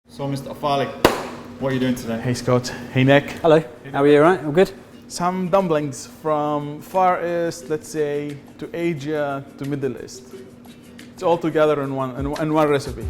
So, Mr. Orfali, what are you doing today? Hey Scott, hey Nick. Hello, how are you, all right? All good? Some dumplings from Far East, let's say, to Asia to Middle East. It's all together in one recipe.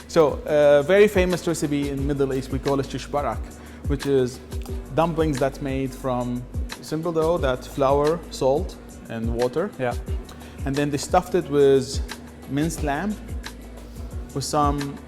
So, a very famous recipe in Middle East, we call it Shish Barak, which is dumplings that's made from simple dough, that's flour, salt, and water. Yeah. And then they stuffed it with minced lamb, with some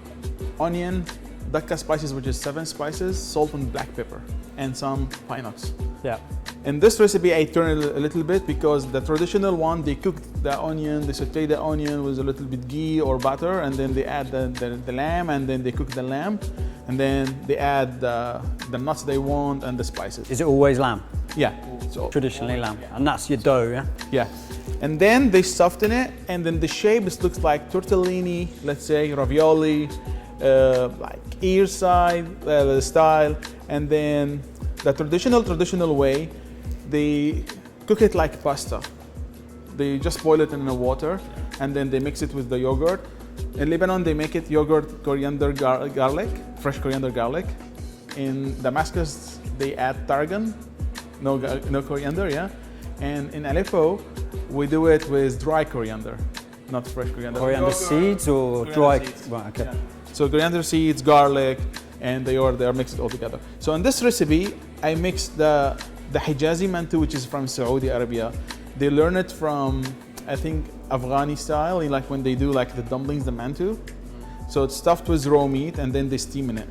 onion, DAKKA spices, which is 7 spices, salt and black pepper, and some pine nuts. Yeah. In this recipe, I turn it a little bit because the traditional one, they cook the onion, they saute the onion with a little bit ghee or butter, and then they add the lamb, and then they cook the lamb, and then they add the nuts they want and the spices. Is it always lamb? Yeah. So, Traditionally lamb. And that's your dough, yeah? yeah. And then they soften it, and then the shape looks like tortellini, let's say ravioli, like ear side style, and then the traditional way, they cook it like pasta. They just boil it in the water, and then they mix it with the yogurt. In Lebanon, they make it yogurt, coriander, garlic, fresh coriander, garlic. In Damascus, they add tarragon, no coriander, yeah. And in Aleppo, we do it with dry coriander, not fresh coriander. Coriander seeds or Coriander dry? seeds. Right, okay. Yeah. So coriander seeds, garlic, and they are mixed all together. So in this recipe, I mixed the Hijazi mantu, which is from Saudi Arabia. They learn it from, I think, Afghani style, like when they do like the dumplings, the mantu. So it's stuffed with raw meat, and then they steam in it.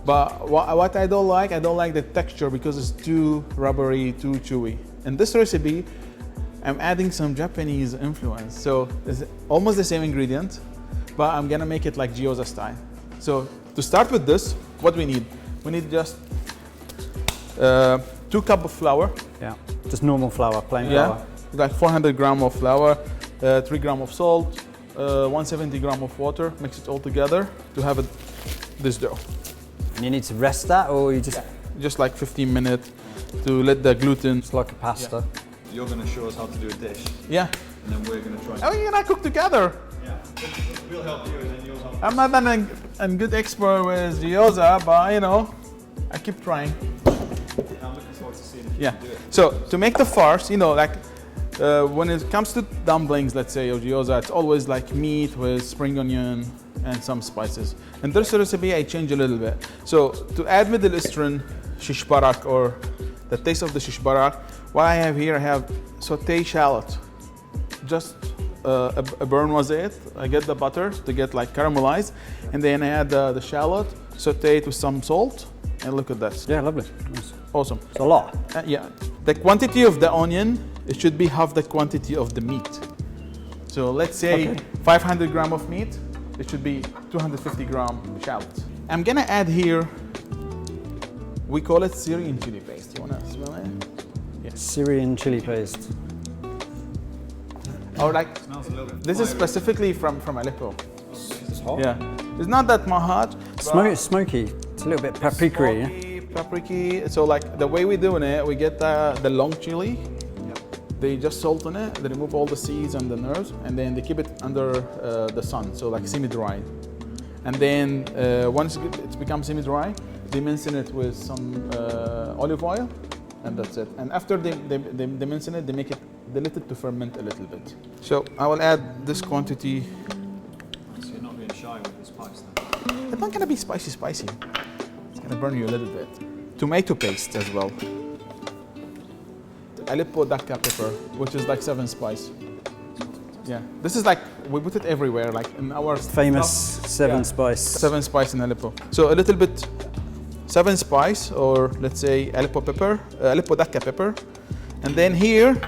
But what I don't like the texture because it's too rubbery, too chewy. In this recipe, I'm adding some Japanese influence. So it's almost the same ingredient, but I'm gonna make it like gyoza style. So to start with this, what we need? We need just 2 cups of flour. Yeah. Just normal flour, plain flour. Like 400 grams of flour, 3 grams of salt, 170 grams of water. Mix it all together to have this dough. And you need to rest that, or you just... Yeah. Just like 15 minutes to let the gluten. It's like a pasta. Yeah. You're going to show us how to do a dish, Yeah. and then we're going to try. Oh, you're gonna cook together. Yeah, we'll help you, and then you'll help. I'm not a good expert with gyoza, but you know, I keep trying. I'm looking forward to seeing if you Yeah. can do it. So to make the farce, you know, like when it comes to dumplings, let's say, or gyoza, it's always like meat with spring onion and some spices. In this recipe, I change a little bit. So to add Middle Eastern shish barak, or the taste of the shish barak, what I have here, I have sauté shallot. Just a burn was it. I get the butter to get like caramelized, and then I add the shallot, saute it with some salt, and look at that. Yeah, lovely. Nice. Awesome. It's a lot. Yeah, the quantity of the onion, it should be half the quantity of the meat. So let's say 500 grams of meat, it should be 250 grams shallot. I'm gonna add here, we call it Syrian chili paste. You wanna smell it? Yes. Syrian chili paste. Or like, Smells a little bit. this is specifically from Aleppo. It's hot. Yeah, it's not that much hot. Smoky. It's a little bit paprika, yeah? Paprika. So like the way we're doing it, we get the long chili. They just salt on it, they remove all the seeds and the nerves, and then they keep it under the sun, so like semi-dry. And then once it becomes semi-dry, they mince it with some olive oil, and that's it. And after they mince it, they let it to ferment a little bit. So I will add this quantity. So you're not being shy with the spice then? It's not gonna be spicy. It's gonna burn you a little bit. Tomato paste as well. Aleppo DAKKA pepper, which is like 7 spice. Yeah, this is like, we put it everywhere, like in our Famous stuff. 7 spice. 7 spice in Aleppo. So a little bit 7 spice, or let's say Aleppo pepper, Aleppo DAKKA pepper. And then here,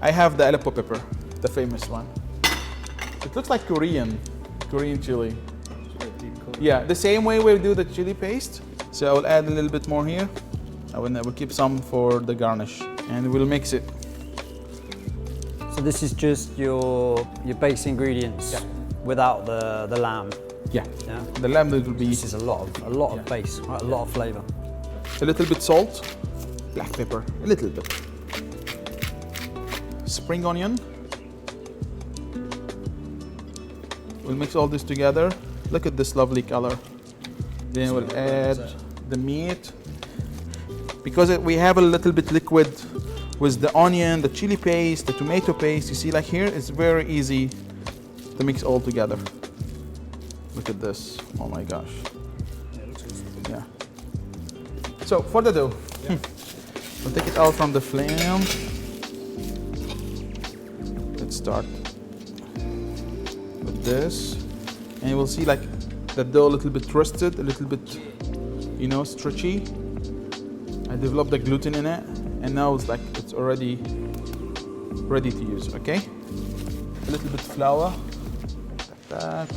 I have the Aleppo pepper, the famous one. It looks like Korean chili. Yeah, the same way we do the chili paste. So I will add a little bit more here. I will keep some for the garnish, and we'll mix it. So this is just your base ingredients without the lamb. Yeah. Yeah. The lamb will be This is a lot of base, right? A lot of flavour. a little bit salt, black pepper, a little bit. Spring onion. We'll mix all this together. Look at this lovely color. Then we'll add the meat. Because we have a little bit liquid with the onion, the chili paste, the tomato paste. You see, like here, it's very easy to mix all together. Look at this. Oh my gosh. Yeah, it looks good. Yeah. So for the dough, we'll take it out from the flame. Let's start with this. And you will see like the dough a little bit twisted, a little bit, you know, stretchy. I developed the gluten in it, and now it's like it's already ready to use, okay? A little bit flour, like that.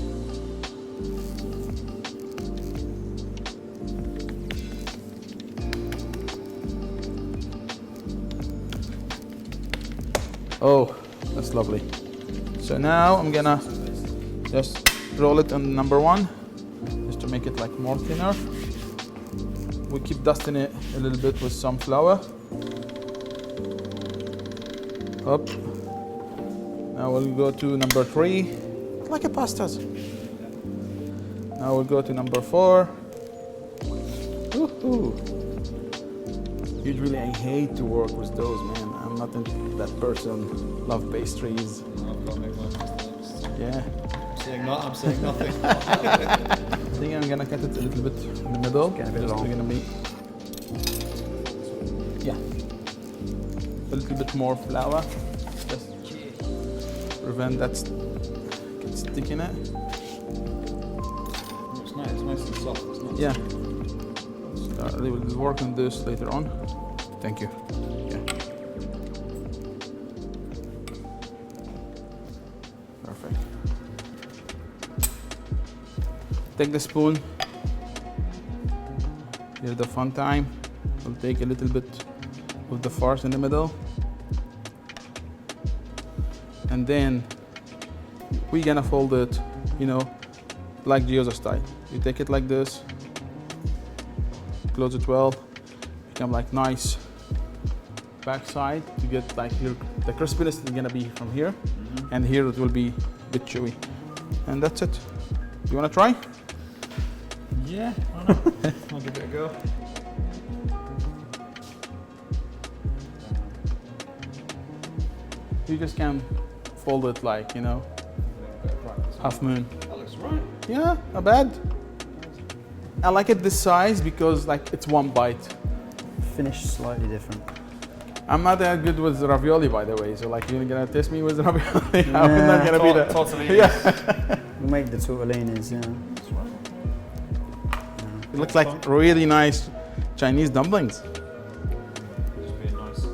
Oh, that's lovely. So now I'm gonna just roll it on number one, just to make it like more thinner. We keep dusting it a little bit with some flour. Up. Now we'll go to number three, like a pastas. Now we'll go to number four. Woohoo! Usually I hate to work with those, man. I'm not that person. Love pastries. I've got to make my pasta. Yeah. I'm saying nothing. I think I'm gonna cut it a little bit in the middle. Get a bit Just long. we're gonna make, yeah, a little bit more flour. Just prevent that get stick in it. Oh, it's nice and soft. It's not Yeah. We will work on this later on. Thank you. Yeah. Perfect. Take the spoon. Here's the fun time. We'll take a little bit of the farce in the middle. And then we're gonna fold it, you know, like gyoza style. You take it like this, close it well, become like nice backside to get like the crispiness is gonna be from here, and here it will be a bit chewy. And that's it. You wanna try? Yeah, why not? I'll give it a go. You just can fold it like, you know, half moon. That looks right. Yeah, not bad. I like it this size because like it's one bite. Finish slightly different. I'm not that good with ravioli, by the way. So like, you're gonna test me with ravioli? I'm not gonna be that. Totally. Yeah. We'll make the tortellinis, yeah. That's right. It looks like really nice Chinese dumplings. Just being nice.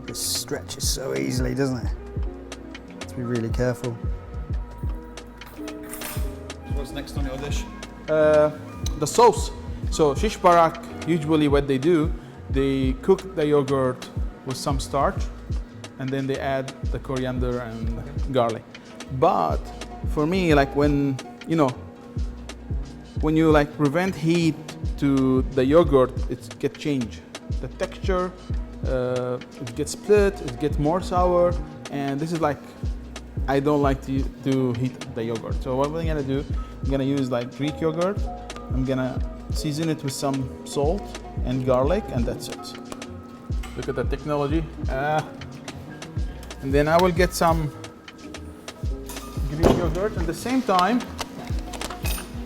It stretches so easily, doesn't it? Have to be really careful. So what's next on your dish? The sauce. So Shish Barak, usually what they do, they cook the yogurt with some starch, and then they add the coriander and garlic. But for me, like when you like prevent heat to the yogurt, it get change. The texture, it gets split, it gets more sour, and this is like, I don't like to heat the yogurt. So what we're gonna do, I'm gonna use like Greek yogurt. I'm gonna season it with some salt and garlic, and that's it. Look at the technology. And then I will get some Greek yogurt at the same time.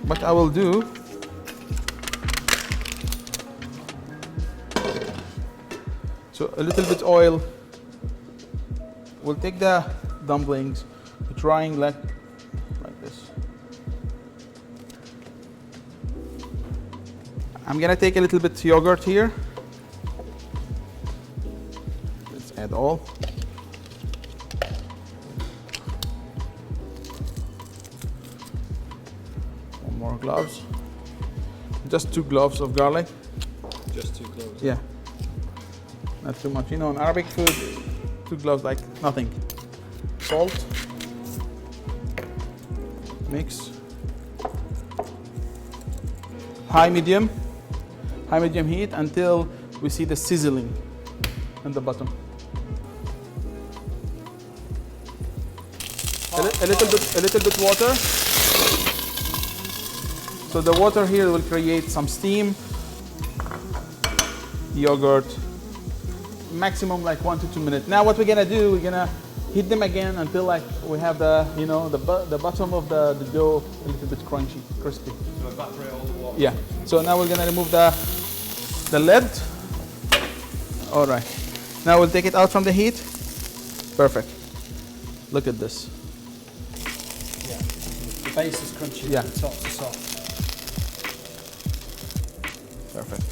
What I will do, so a little bit oil. We'll take the dumplings, trying like this. I'm gonna take a little bit yogurt here. Let's add all. One more gloves. Just 2 cloves of garlic. Just 2 cloves. Yeah. Not too much. You know, in Arabic food, 2 cloves like nothing. Salt. Mix. High medium heat until we see the sizzling in the bottom. A little bit water. So the water here will create some steam. Yogurt, maximum like 1 to 2 minutes. Now what we're gonna do, we're gonna heat them again until like we have the, you know, the bottom of the dough a little bit crunchy, crispy. So evaporate all the water. Yeah. So now we're gonna remove the lid. All right. Now we'll take it out from the heat. Perfect. Look at this. Yeah. The base is crunchy, Yeah. the tops are soft. Perfect.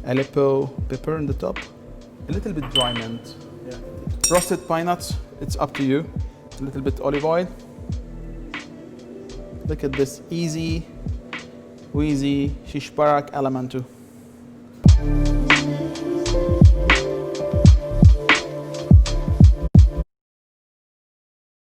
Aleppo pepper on the top. A little bit dry mint. Yeah. Roasted pine nuts, it's up to you. A little bit olive oil. Look at this easy, wheezy Shish Barak Alamantu.